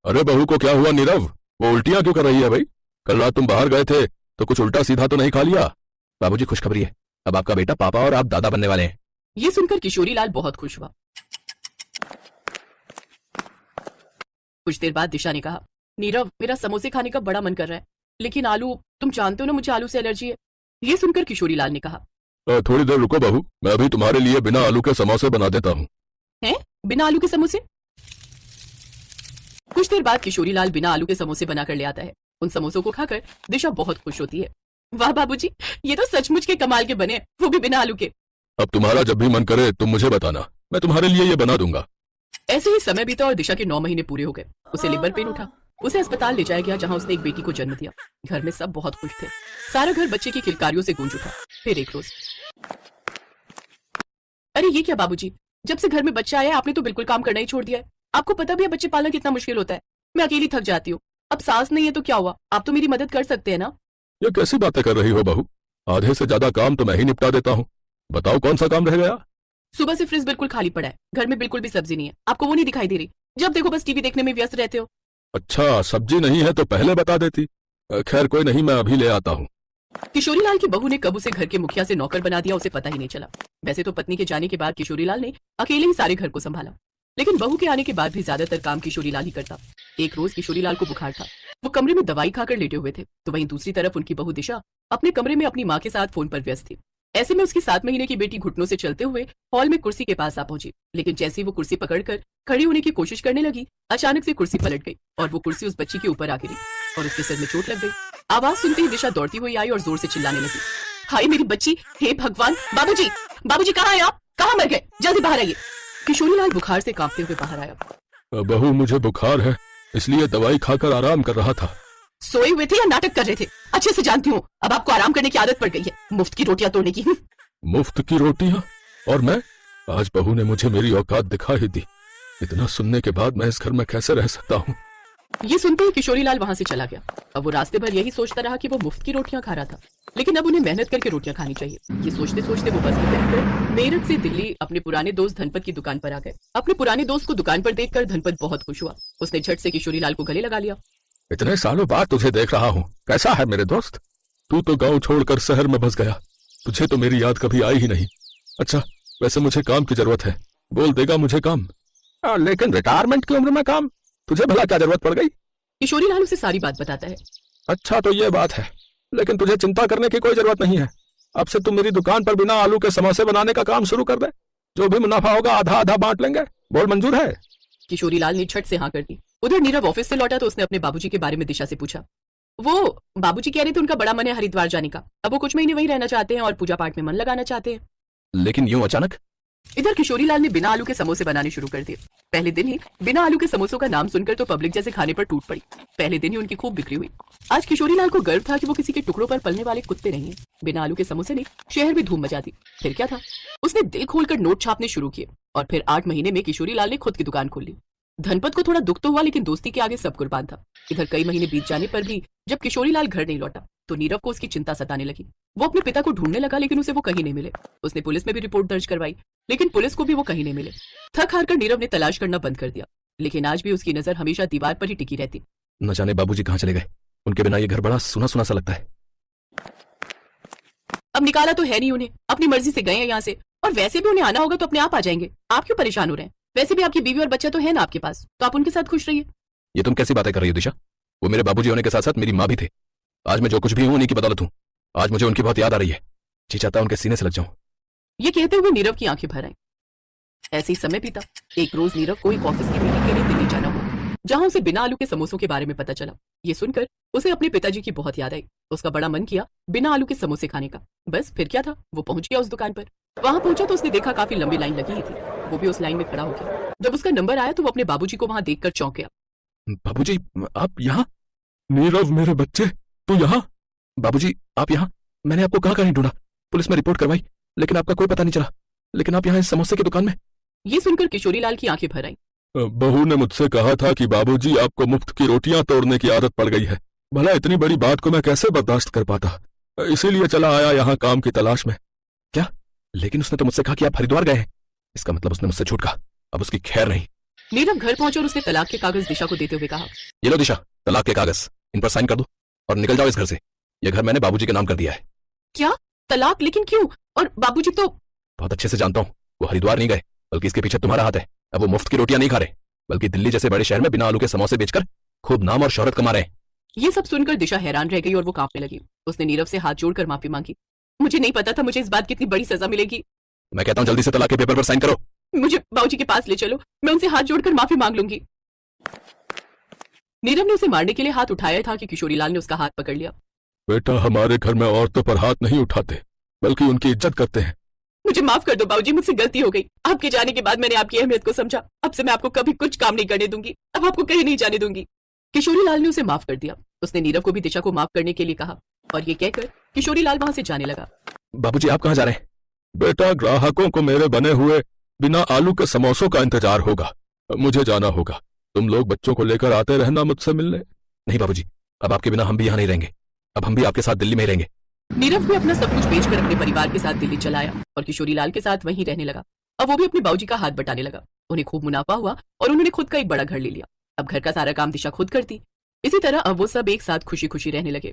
अरे बहू को क्या हुआ नीरव? वो उल्टियां क्यों कर रही है भाई? कल रात तुम बाहर गए थे तो कुछ उल्टा सीधा तो नहीं खा लिया? बाबूजी खुशखबरी है, अब आपका बेटा पापा और आप दादा बनने वाले हैं। ये सुनकर किशोरीलाल बहुत खुश हुआ। कुछ देर बाद दिशा ने कहा, नीरव मेरा समोसे खाने का बड़ा मन कर रहा है, लेकिन आलू, तुम जानते हो ना मुझे आलू से एलर्जी है। ये सुनकर किशोरीलाल ने कहा, थोड़ी देर रुको बहू, मैं अभी तुम्हारे लिए बिना आलू के समोसे बना देता हूँ। हैं? बिना आलू के समोसे? कुछ देर बाद किशोरीलाल बिना आलू के समोसे बनाकर ले आता है। उन समोसों को खाकर दिशा बहुत खुश होती है। वाह बाबूजी, ये तो सचमुच के कमाल के बने, वो भी बिना आलू के। अब तुम्हारा जब भी मन करे तुम मुझे बताना, मैं तुम्हारे लिए ये बना दूंगा। ऐसे ही समय बीता और दिशा के 9 महीने पूरे हो गए। उसे लिवर पेन उठा, उसे अस्पताल ले जाया गया जहां उसने एक बेटी को जन्म दिया। घर में सब बहुत खुश थे, सारा घर बच्चे की किलकारियों से गूंज उठा। फिर एक रोज, अरे ये क्या बाबूजी, जब से घर में बच्चा आया आपने तो बिल्कुल काम करना ही छोड़ दिया है। आपको पता भी है बच्चे पालना कितना मुश्किल होता है। मैं अकेली थक जाती हूँ, अब सास नहीं है तो क्या हुआ, आप तो मेरी मदद कर सकते हैं ना। ये कैसी बातें कर रही हो बहू? आधे से ज्यादा काम तो मैं ही निपटा देता हूँ। बताओ कौन सा काम रह गया? सुबह से फ्रिज बिल्कुल खाली पड़ा है, घर में बिल्कुल भी सब्जी नहीं है। आपको वो नहीं दिखाई दे रही? जब देखो बस टीवी देखने में व्यस्त रहते हो। अच्छा, सब्जी नहीं है तो पहले बता देती। खैर कोई नहीं, मैं अभी ले आता हूँ। किशोरीलाल की बहू ने कब उसे घर के मुखिया से नौकर बना दिया उसे पता ही नहीं चला। वैसे तो पत्नी के जाने के बाद किशोरीलाल ने अकेले ही सारे घर को संभाला, लेकिन बहू के आने के बाद भी ज्यादातर काम किशोरीलाल ही करता। एक रोज किशोरीलाल को बुखार था, वो कमरे में दवाई खाकर लेटे हुए थे, तो वहीं दूसरी तरफ उनकी बहू दिशा अपने कमरे में अपनी माँ के साथ फोन पर व्यस्त थी। ऐसे में उसकी 7 महीने की बेटी घुटनों से चलते हुए हॉल में कुर्सी के पास आ पहुंची, लेकिन जैसे ही वो कुर्सी पकड़कर खड़ी होने की कोशिश करने लगी, अचानक से कुर्सी पलट गई और वो कुर्सी उस बच्ची के ऊपर आ गिरी और उसके सिर में चोट लग गई। आवाज सुनते ही दिशा दौड़ती हुई आई और जोर से चिल्लाने लगी, हाय मेरी बच्ची, हे भगवान, बाबूजी, बाबूजी कहाँ हैं आप? कहाँ मर गए? जल्दी बाहर आइए। किशोरीलाल बुखार से कांपते हुए बाहर आया। बहू मुझे बुखार है, इसलिए दवाई खाकर आराम कर रहा था। सोए हुए थे या नाटक कर रहे थे? अच्छे से जानती हूँ, अब आपको आराम करने की आदत पड़ गई है, मुफ्त की रोटियां तोड़ने की। मुफ्त की रोटियां? और मैं? आज बहू ने मुझे मेरी औकात दिखा ही दी। इतना सुनने के बाद मैं इस घर में कैसे रह सकता हूँ? ये सुनते ही किशोरीलाल वहां से चला गया। अब वो रास्ते भर यही सोचता रहा कि वो मुफ्त की रोटियां खा रहा था, लेकिन अब उन्हें मेहनत करके रोटियां खानी चाहिए। ये सोचते सोचते वो बस में बैठकर मेरठ से दिल्ली अपने पुराने दोस्त धनपत की दुकान पर आ गए। अपने पुराने दोस्त को दुकान पर देखकर धनपत बहुत खुश हुआ। उसने झट से किशोरीलाल को गले लगा लिया। इतने सालों बाद तुझे देख रहा हूँ, कैसा है मेरे दोस्त? तू तो गांव छोड़कर शहर में बस गया, तुझे तो मेरी याद कभी आई ही नहीं। अच्छा, वैसे मुझे काम की जरूरत है, बोल देगा मुझे काम? लेकिन रिटायरमेंट की उम्र में काम? तुझे भला क्या जरूरत पड़ गई? किशोरीलाल उसे सारी बात बताता है। अच्छा तो ये बात है, लेकिन तुझे चिंता करने की कोई जरूरत नहीं है। अब से तुम मेरी दुकान पर बिना आलू के समोसे बनाने का काम शुरू कर दे। जो भी मुनाफा होगा आधा आधा बांट लेंगे। बोल मंजूर है? किशोरीलाल ने झट से हाँ कर दी। उधर नीरव ऑफिस से लौटा तो उसने अपने बाबूजी के बारे में दिशा से पूछा। वो बाबूजी कह रहे थे उनका बड़ा मन है हरिद्वार जाने का, अब वो कुछ महीने वहीं रहना चाहते हैं और पूजा पाठ में मन लगाना चाहते हैं। लेकिन यूं अचानक? इधर किशोरीलाल ने बिना आलू के समोसे बनाने शुरू कर दिए। पहले दिन ही बिना आलू के समोसों का नाम सुनकर तो पब्लिक जैसे खाने पर टूट पड़ी। पहले दिन ही उनकी खूब बिक्री हुई। आज किशोरीलाल को गर्व था कि वो किसी के टुकड़ों पर पलने वाले कुत्ते नहीं हैं। बिना आलू के समोसे ने शहर में धूम मचा दी। फिर क्या था, उसने दिल खोलकर नोट छापने शुरू किए और फिर 8 महीने में किशोरीलाल ने खुद की दुकान खोल ली। धनपत को थोड़ा दुख तो हुआ, लेकिन दोस्ती के आगे सब कुर्बान था। इधर कई महीने बीत जाने पर भी जब किशोरीलाल घर नहीं लौटा तो नीरव को उसकी चिंता सताने लगी। वो अपने पिता को ढूंढने लगा, लेकिन उसे वो कहीं नहीं मिले। उसने पुलिस में भी रिपोर्ट दर्ज करवाई, लेकिन पुलिस को भी वो कहीं नहीं मिले। थक हार कर नीरव ने तलाश करना बंद कर दिया, लेकिन आज भी उसकी नजर हमेशा दीवार पर ही टिकी रहती। न जाने बाबूजी कहाँ चले गए, उनके बिना ये घर बड़ा सुना सुना सा लगता है। अब निकाला तो है नहीं उन्हें, अपनी मर्जी से गए हैं यहाँ से, और वैसे भी उन्हें आना होगा तो अपने आप आ जाएंगे। आप क्यों परेशान हो रहे हैं? वैसे भी आपकी बीवी और बच्चा तो है ना आपके पास, तो आप उनके साथ खुश रहिए। ये तुम कैसी बातें कर रही हो दिशा? वो मेरे बाबूजी होने के साथ साथ मेरी माँ भी थे। आज मैं जो कुछ भी हूँ उन्हीं की बदौलत हूँ। आज मुझे उनकी बहुत याद आ रही है, जी चाहता है उनके सीने से लग जाऊं। ये कहते हुए नीरव की आंखें भर आई। ऐसे ही समय बीता। एक रोज नीरव को एक ऑफिस की मीटिंग के लिए दिल्ली जाना हुआ, जहां उसे बिना आलू के समोसों के बारे में पता चला। ये सुनकर उसे अपने पिताजी की बहुत याद आई। उसका बड़ा मन किया बिना आलू के समोसे खाने का। बस फिर क्या था, वो पहुंच गया उस दुकान पर। वहां पहुंचा तो उसने देखा काफी लंबी लाइन लगी ही थी। वो भी उस लाइन में खड़ा हो गया। जब उसका नंबर आया तो वो अपने बाबूजी को वहां देखकर चौंक गया। बाबूजी आप यहाँ? नीरव मेरे बच्चे, तू यहाँ? बाबूजी आप यहाँ? मैंने आपको कहाँ नहीं ढूंढा, पुलिस में रिपोर्ट करवाई, लेकिन आपका कोई पता नहीं चला। लेकिन आप यहाँ इस समोसे की दुकान में? ये सुनकर किशोरीलाल की आंखें भर आई। बहू ने मुझसे कहा था कि बाबूजी आपको मुफ्त की रोटियां तोड़ने की आदत पड़ गई है। भला इतनी बड़ी बात को मैं कैसे बर्दाश्त कर पाता, इसीलिए चला आया यहाँ काम की तलाश में। क्या? लेकिन उसने तो मुझसे कहा कि आप हरिद्वार गए हैं। इसका मतलब उसने मुझसे झूठ कहा, अब उसकी खैर नहीं। नीरव घर पहुंचा और उसने तलाक के कागज दिशा को देते हुए कहा, ये लो दिशा, तलाक के कागज, इन पर साइन कर दो और निकल जाओ इस घर से। ये घर मैंने बाबूजी के नाम कर दिया है। क्या तलाक? लेकिन क्यों? और बाबूजी तो। बहुत अच्छे से जानता हूँ, वो हरिद्वार नहीं गए, बल्कि इसके पीछे तुम्हारा हाथ है। अब वो मुफ्त की रोटियां नहीं खा रहे, बल्कि दिल्ली जैसे बड़े शहर में बिना आलू के समोसे बेचकर खूब नाम और शोहरत कमा रहे हैं। ये सब सुनकर दिशा हैरान रह गई और वो कांपने लगी। उसने नीरव से हाथ जोड़कर माफी मांगी। मुझे नहीं पता था मुझे इस बात की इतनी बड़ी सजा मिलेगी। मैं कहता हूँ जल्दी से तलाक के पेपर पर साइन करो। मुझे बाबूजी के पास ले चलो, मैं उनसे हाथ जोड़कर माफी मांग लूंगी। नीरव ने उसे मारने के लिए हाथ उठाया था कि किशोरीलाल ने उसका हाथ पकड़ लिया। बेटा, हमारे घर में औरतों पर हाथ नहीं उठाते, बल्कि उनकी इज्जत करते हैं। मुझे माफ कर दो बाबूजी, मुझसे गलती हो गई। आपके जाने के बाद मैंने आपकी अहमियत को समझा। अब से मैं आपको कभी कुछ काम नहीं करने दूंगी, अब आपको कहीं नहीं जाने दूंगी। किशोरीलाल ने उसे माफ कर दिया। उसने नीरव को भी दिशा को माफ करने के लिए कहा और ये कहकर किशोरीलाल वहां से जाने लगा। बाबूजी आप कहाँ जा रहे हैं? बेटा, ग्राहकों को मेरे बने हुए बिना आलू के समोसों का इंतजार होगा, मुझे जाना होगा। तुम लोग बच्चों को लेकर आते रहना मुझसे मिलने। नहीं बाबूजी, अब आपके बिना हम भी यहाँ नहीं रहेंगे, अब हम भी आपके साथ दिल्ली में ही रहेंगे। नीरव भी अपना सब कुछ बेचकर अपने परिवार के साथ दिल्ली चला आया और किशोरीलाल के साथ वहीं रहने लगा। अब वो भी अपने बाबूजी का हाथ बटाने लगा। उन्हें खूब मुनाफा हुआ और उन्होंने खुद का एक बड़ा घर ले लिया। अब घर का सारा काम दिशा खुद करती। इसी तरह अब वो सब एक साथ खुशी खुशी रहने लगे।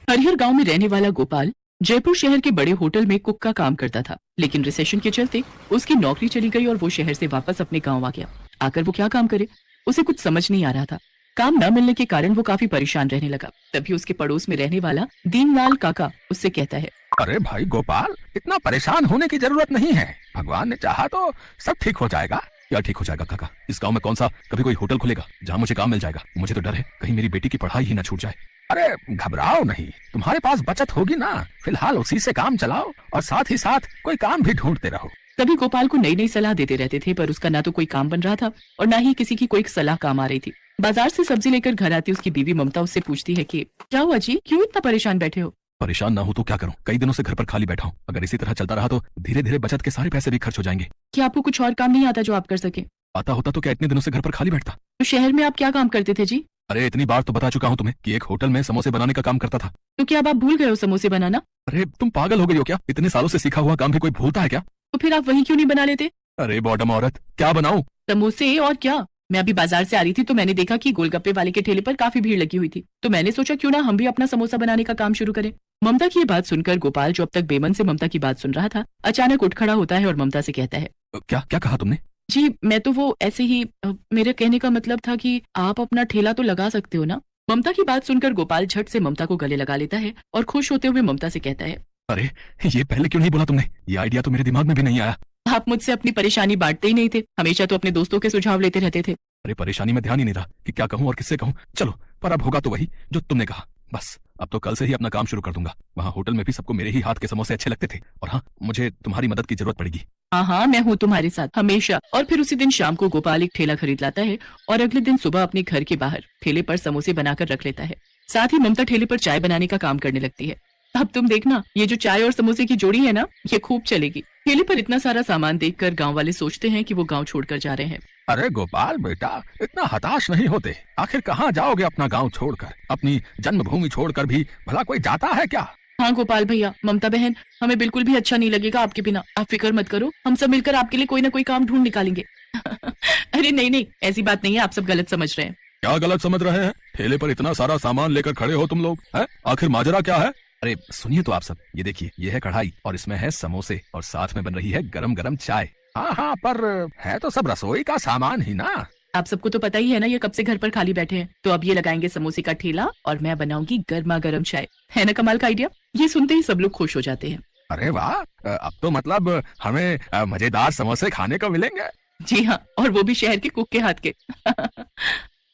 हरिहर गांव में रहने वाला गोपाल जयपुर शहर के बड़े होटल में कुक का काम करता था, लेकिन रिसेशन के चलते उसकी नौकरी चली गई और वो शहर से वापस अपने गांव आ गया। आकर वो क्या काम करे, उसे कुछ समझ नहीं आ रहा था। काम न मिलने के कारण वो काफी परेशान रहने लगा। तभी उसके पड़ोस में रहने वाला दीनलाल काका उससे कहता है, अरे भाई गोपाल, इतना परेशान होने की जरूरत नहीं है। भगवान ने चाहा तो सब ठीक हो जाएगा। क्या ठीक हो जाएगा काका? इस गांव में कौन सा कभी कोई होटल खुलेगा जहाँ मुझे काम मिल जाएगा? मुझे तो डर है कहीं मेरी बेटी की पढ़ाई ही ना छूट जाए। अरे घबराओ नहीं, तुम्हारे पास बचत होगी ना। फिलहाल उसी से काम चलाओ और साथ ही साथ कोई काम भी ढूंढते रहो। तभी गोपाल को नई नई सलाह देते रहते थे, पर उसका ना तो कोई काम बन रहा था और ना ही किसी की कोई सलाह काम आ रही थी। बाजार से सब्जी लेकर घर आती उसकी बीवी ममता उससे पूछती है कि क्या हुआ जी, क्यों इतना परेशान बैठे हो? परेशान ना हो तो क्या करूं, कई दिनों से घर पर खाली बैठा हूं। अगर इसी तरह चलता रहा तो धीरे धीरे बचत के सारे पैसे भी खर्च हो जाएंगे। क्या आपको कुछ और काम नहीं आता जो आप कर सके? आता होता तो क्या इतने दिनों से घर पर खाली बैठता? तो शहर में आप क्या काम करते थे जी? अरे इतनी बार तो बता चुका हूँ तुम्हें कि एक होटल में समोसे बनाने का काम करता था। तो क्या अब आप भूल गए हो समोसे बनाना? अरे तुम पागल हो गई हो क्या? इतने सालों से सीखा हुआ काम भी कोई भूलता है क्या? तो फिर आप वही क्यों नहीं बना लेते? अरे बॉटम औरत, क्या बनाऊं? समोसे और क्या। मैं अभी बाजार से आ रही थी तो मैंने देखा कि गोलगप्पे वाले के ठेले पर काफी भीड़ लगी हुई थी, तो मैंने सोचा क्यों ना हम भी अपना समोसा बनाने का काम शुरू करें। ममता की ये बात सुनकर गोपाल, जो अब तक बेमन से ममता की बात सुन रहा था, अचानक उठ खड़ा होता है और ममता से कहता है, क्या क्या कहा तुमने? जी मैं तो वो ऐसे ही, मेरे कहने का मतलब था कि आप अपना ठेला तो लगा सकते हो ना। ममता की बात सुनकर गोपाल झट से ममता को गले लगा लेता है और खुश होते हुए ममता से कहता है, अरे ये पहले क्यों नहीं बोला तुमने? ये आइडिया तो मेरे दिमाग में भी नहीं आया। आप मुझसे अपनी परेशानी बांटते ही नहीं थे, हमेशा तो अपने दोस्तों के सुझाव लेते रहते थे। अरे परेशानी में ध्यान ही नहीं रहा कि क्या कहूँ और किससे कहूँ। चलो, पर अब होगा तो वही जो तुमने कहा। बस अब तो कल से ही अपना काम शुरू कर दूंगा। वहाँ होटल में भी सबको मेरे ही हाथ के समोसे अच्छे लगते थे। और हाँ, मुझे तुम्हारी मदद की जरूरत पड़ेगी। हाँ हाँ, मैं हूँ तुम्हारे साथ हमेशा। और फिर उसी दिन शाम को गोपाल एक ठेला खरीद लाता है और अगले दिन सुबह अपने घर के बाहर ठेले पर समोसे बनाकर रख लेता है। साथ ही ममता ठेले पर चाय बनाने का काम करने लगती है। अब तुम देखना, ये जो चाय और समोसे की जोड़ी है ना, ये खूब चलेगी। ठेले पर इतना सारा सामान देखकर गांव वाले सोचते हैं कि वो गांव छोड़कर जा रहे हैं। अरे गोपाल बेटा, इतना हताश नहीं होते। आखिर कहाँ जाओगे अपना गांव छोड़कर? अपनी जन्मभूमि छोड़कर भी भला कोई जाता है क्या? हाँ गोपाल भैया, ममता बहन, हमें बिल्कुल भी अच्छा नहीं लगेगा आपके बिना। आप फिक्र मत करो, हम सब मिलकर आपके लिए कोई ना कोई काम ढूंढ निकालेंगे। अरे नहीं नहीं, ऐसी बात नहीं है, आप सब गलत समझ रहे हैं। क्या गलत समझ रहे हैं? ठेले पर इतना सारा सामान लेकर खड़े हो तुम लोग, हैं? आखिर माजरा क्या है? अरे सुनिए तो आप सब, ये देखिए, ये है कढ़ाई और इसमें है समोसे और साथ में बन रही है गरम गरम चाय। हाँ हाँ, पर है तो सब रसोई का सामान ही ना। आप सबको तो पता ही है ना, ये कब से घर पर खाली बैठे हैं। तो अब ये लगाएंगे समोसे का ठेला और मैं बनाऊंगी गर्मा गर्म चाय। है ना कमाल का आइडिया? ये सुनते ही सब लोग खुश हो जाते हैं। अरे वाह, अब तो मतलब हमें मजेदार समोसे खाने को मिलेंगे। जी हाँ, और वो भी शहर के कुक के हाथ के।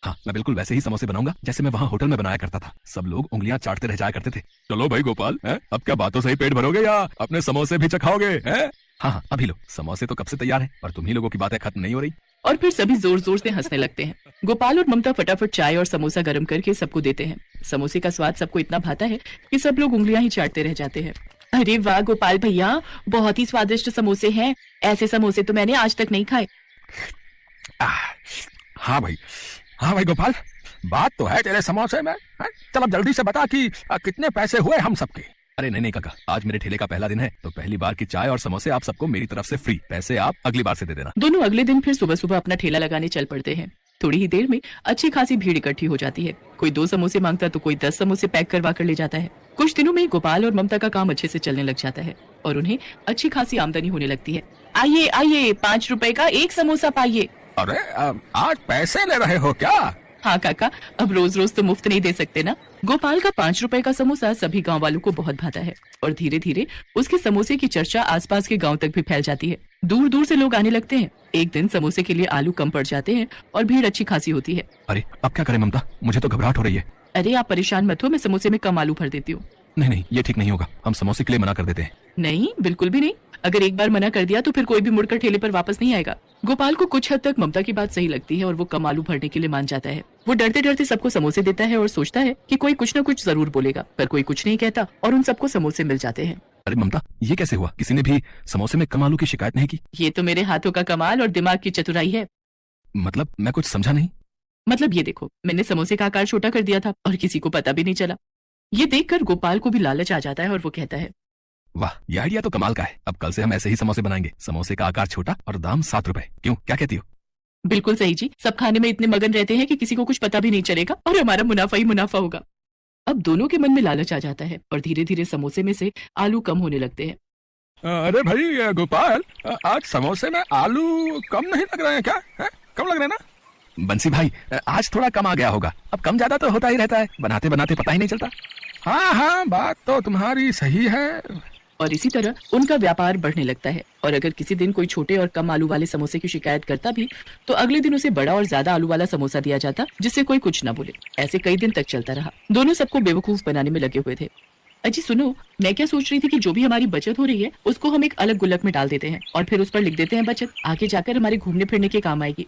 हाँ, मैं बिल्कुल वैसे ही समोसे बनाऊंगा जैसे मैं वहाँ होटल में बनाया करता था। सब लोग उंगलियां चाटते रह जाया करते थे। चलो भाई गोपाल, हैं? अब क्या बातों से ही पेट भरोगे या अपने समोसे भी चखाओगे, हैं? हाँ हाँ, अभी लो, समोसे तो कब से तैयार है और तुम ही लोगों की बातें खत्म नहीं हो रही। और फिर सभी जोर जोर से हंसने लगते हैं। गोपाल और ममता फटाफट चाय और समोसा गर्म करके सबको देते हैं। समोसे का स्वाद सबको इतना भाता है कि सब लोग उंगलियां ही चाटते रह जाते हैं। अरे वाह गोपाल भैया, बहुत ही स्वादिष्ट समोसे हैं। ऐसे समोसे तो मैंने आज तक नहीं खाए। हाँ भाई गोपाल, बात तो है तेरे समोसे में। चल अब जल्दी से बता कि कितने पैसे हुए हम सबके। अरे नहीं नहीं काका, आज मेरे ठेले का पहला दिन है, तो पहली बार की चाय और समोसे आप सबको मेरी तरफ से फ्री। पैसे आप अगली बार से दे देना। दोनों अगले दिन फिर सुबह सुबह अपना ठेला लगाने चल पड़ते हैं। थोड़ी ही देर में अच्छी खासी भीड़ इकट्ठी हो जाती है। कोई 2 समोसे मांगता तो कोई 10 समोसे पैक करवा कर ले जाता है। कुछ दिनों में गोपाल और ममता का काम अच्छे से चलने लग जाता है और उन्हें अच्छी खासी आमदनी होने लगती है। आइए आइए, 5 रुपए का 1 समोसा पाइए। अरे आज पैसे ले रहे हो क्या? हाँ काका, अब रोज रोज तो मुफ्त नहीं दे सकते ना। गोपाल का 5 रुपए का समोसा सभी गांव वालों को बहुत भाता है और धीरे धीरे उसके समोसे की चर्चा आसपास के गांव तक भी फैल जाती है। दूर दूर से लोग आने लगते हैं। एक दिन समोसे के लिए आलू कम पड़ जाते हैं और भीड़ अच्छी खासी होती है। अरे अब क्या करें ममता, मुझे तो घबराहट हो रही है। अरे आप परेशान मत हो, मैं समोसे में कम आलू भर देती हूँ। नहीं नहीं, ये ठीक नहीं होगा, हम समोसे के लिए मना कर देते हैं। नहीं, बिल्कुल भी नहीं। अगर एक बार मना कर दिया तो फिर कोई भी मुड़कर ठेले पर वापस नहीं आएगा। गोपाल को कुछ हद तक ममता की बात सही लगती है और वो कम आलू भरने के लिए मान जाता है। वो डरते डरते सबको समोसे देता है और सोचता है कि कोई कुछ न कुछ जरूर बोलेगा, पर कोई कुछ नहीं कहता और उन सबको समोसे मिल जाते हैं। अरे ममता, ये कैसे हुआ? किसी ने भी समोसे में कम आलू की शिकायत नहीं की? ये तो मेरे हाथों का कमाल और दिमाग की चतुराई है। मतलब मैं कुछ समझा नहीं। मतलब ये देखो, मैंने समोसे का आकार छोटा कर दिया था और किसी को पता भी नहीं चला। ये देखकर गोपाल को भी लालच आ जाता है और वो कहता है, वाह, ये आइडिया तो कमाल का है। अब कल से हम ऐसे ही समोसे बनाएंगे। समोसे का आकार छोटा और दाम 7 रुपए। क्यों, क्या कहती हो? बिल्कुल सही जी। सब खाने में इतने मगन रहते हैं कि किसी को कुछ पता भी नहीं चलेगा और हमारा मुनाफा ही मुनाफा होगा। अब दोनों के मन में लालच आ जाता है और धीरे धीरे समोसे में से आलू कम होने लगते हैं। अरे भाई गोपाल, आज समोसे में आलू कम नहीं लग रहे हैं क्या? कम लग रहे हैं ना? बंसी भाई, आज थोड़ा कम आ गया होगा। अब कम ज्यादा तो होता ही रहता है, बनाते बनाते पता ही नहीं चलता। हाँ हाँ, बात तो तुम्हारी सही है। और इसी तरह उनका व्यापार बढ़ने लगता है और अगर किसी दिन कोई छोटे और कम आलू वाले समोसे की शिकायत करता भी तो अगले दिन उसे बड़ा और ज्यादा आलू वाला समोसा दिया जाता, जिससे कोई कुछ न बोले। ऐसे कई दिन तक चलता रहा। दोनों सबको बेवकूफ बनाने में लगे हुए थे। अजी सुनो, मैं क्या सोच रही थी कि जो भी हमारी बचत हो रही है उसको हम एक अलग गुल्लक में डाल देते हैं और फिर उस पर लिख देते हैं बचत। आगे जाकर हमारे घूमने फिरने के काम आएगी।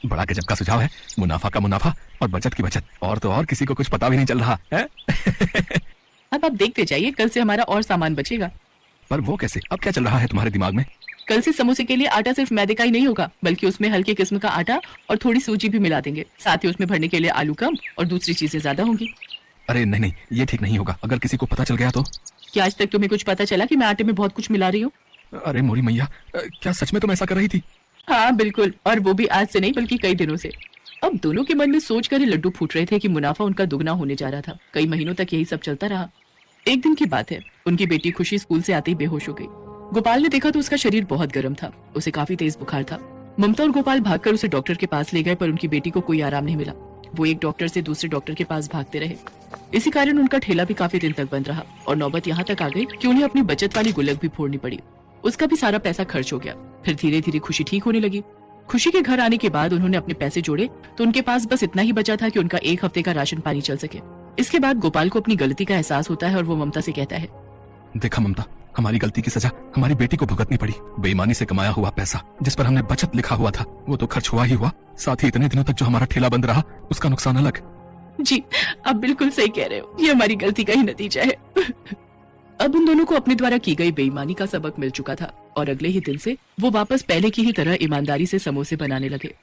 बड़ा गजब का सुझाव है। मुनाफा का मुनाफा और बचत की बचत, और तो और किसी को कुछ पता भी नहीं चल रहा है। अब आप देखते जाइए, कल से हमारा और सामान बचेगा। पर वो कैसे? अब क्या चल रहा है तुम्हारे दिमाग में? कल से समोसे के लिए आटा सिर्फ मैदे का ही नहीं होगा, बल्कि उसमें हल्के किस्म का आटा और थोड़ी सूजी भी मिला देंगे। साथ ही उसमें भरने के लिए आलू कम और दूसरी चीजें ज्यादा होंगी। अरे नहीं नहीं, ये ठीक नहीं होगा। अगर किसी को पता चल गया तो? क्या आज तक तुम्हें कुछ पता चला कि मैं आटे में बहुत कुछ मिला रही हूँ? अरे मोरी मैया, क्या सच में तुम ऐसा कर रही थी? हाँ बिल्कुल, और वो भी आज से नहीं बल्कि कई दिनों से। अब दोनों के मन में सोच कर ही लड्डू फूट रहे थे कि मुनाफा उनका दुगना होने जा रहा था। कई महीनों तक यही सब चलता रहा। एक दिन की बात है, उनकी बेटी खुशी स्कूल से आते ही बेहोश हो गई। गोपाल ने देखा तो उसका शरीर बहुत गर्म था, उसे काफी तेज बुखार था। ममता और गोपाल भागकर उसे डॉक्टर के पास ले गए, पर उनकी बेटी को कोई आराम नहीं मिला। वो एक डॉक्टर से दूसरे डॉक्टर के पास भागते रहे। इसी कारण उनका ठेला भी काफी दिन तक बंद रहा और नौबत यहाँ तक आ गई कि उन्हें अपनी बचत वाली गुल्लक भी फोड़नी पड़ी। उसका भी सारा पैसा खर्च हो गया। फिर धीरे धीरे खुशी ठीक होने लगी। खुशी के घर आने के बाद उन्होंने अपने पैसे जोड़े तो उनके पास बस इतना ही बचा था कि उनका 1 हफ्ते का राशन पानी चल सके। इसके बाद गोपाल को अपनी गलती का एहसास होता है और वो ममता से कहता है, देखा ममता, हमारी गलती की सजा हमारी बेटी को भुगतनी पड़ी। बेईमानी से कमाया हुआ पैसा जिस पर हमने बचत लिखा हुआ था वो तो खर्च हुआ ही हुआ, साथ ही इतने दिनों तक जो हमारा ठेला बंद रहा उसका नुकसान अलग। जी आप बिल्कुल सही कह रहे हो, ये हमारी गलती का ही नतीजा है। अब उन दोनों को अपने द्वारा की गई बेईमानी का सबक मिल चुका था और अगले ही दिन से वो वापस पहले की ही तरह ईमानदारी से समोसे बनाने लगे।